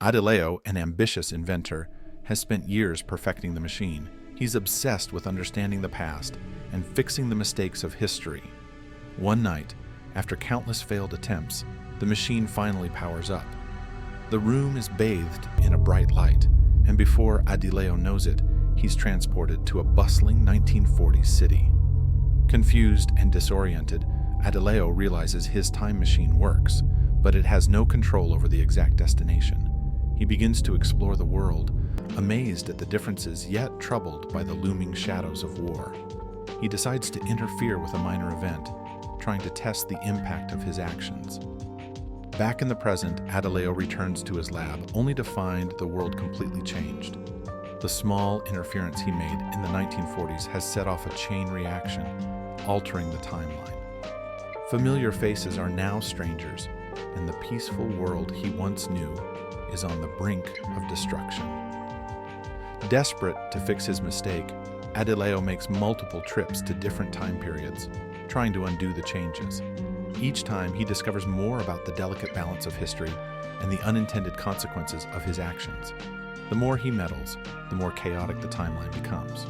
Adeeleo, an ambitious inventor, has spent years perfecting the machine. He's obsessed with understanding the past and fixing the mistakes of history. One night, after countless failed attempts, the machine finally powers up. The room is bathed in a bright light, and before Adeeleo knows it, he's transported to a bustling 1940s city. Confused and disoriented, Adeeleo realizes his time machine works, but it has no control over the exact destination. He begins to explore the world, amazed at the differences yet troubled by the looming shadows of war. He decides to interfere with a minor event, trying to test the impact of his actions. Back in the present, Adeeleo returns to his lab, only to find the world completely changed. The small interference he made in the 1940s has set off a chain reaction, altering the timeline. Familiar faces are now strangers, and the peaceful world he once knew is on the brink of destruction. Desperate to fix his mistake, Adeeleo makes multiple trips to different time periods, trying to undo the changes. Each time, he discovers more about the delicate balance of history and the unintended consequences of his actions. The more he meddles, the more chaotic the timeline becomes.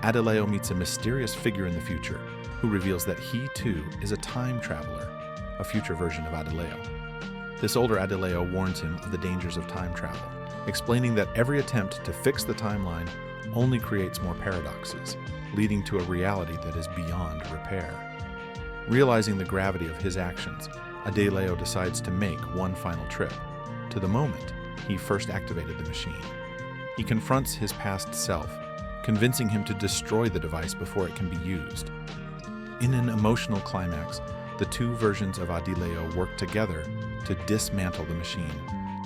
Adeeleo meets a mysterious figure in the future who reveals that he, too, is a time traveler, a future version of Adeeleo. This older Adeeleo warns him of the dangers of time travel, explaining that every attempt to fix the timeline only creates more paradoxes, leading to a reality that is beyond repair. Realizing the gravity of his actions, Adeeleo decides to make one final trip, to the moment he first activated the machine. He confronts his past self, convincing him to destroy the device before it can be used. In an emotional climax, the two versions of Adeeleo work together to dismantle the machine,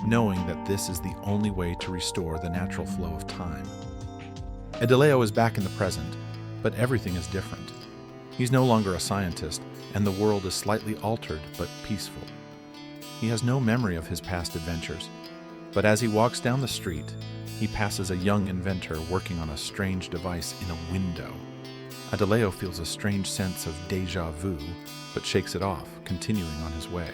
knowing that this is the only way to restore the natural flow of time. Adeeleo is back in the present, but everything is different. He's no longer a scientist, and the world is slightly altered but peaceful. He has no memory of his past adventures, but as he walks down the street, he passes a young inventor working on a strange device in a window. Adeeleo feels a strange sense of déjà vu, but shakes it off, continuing on his way.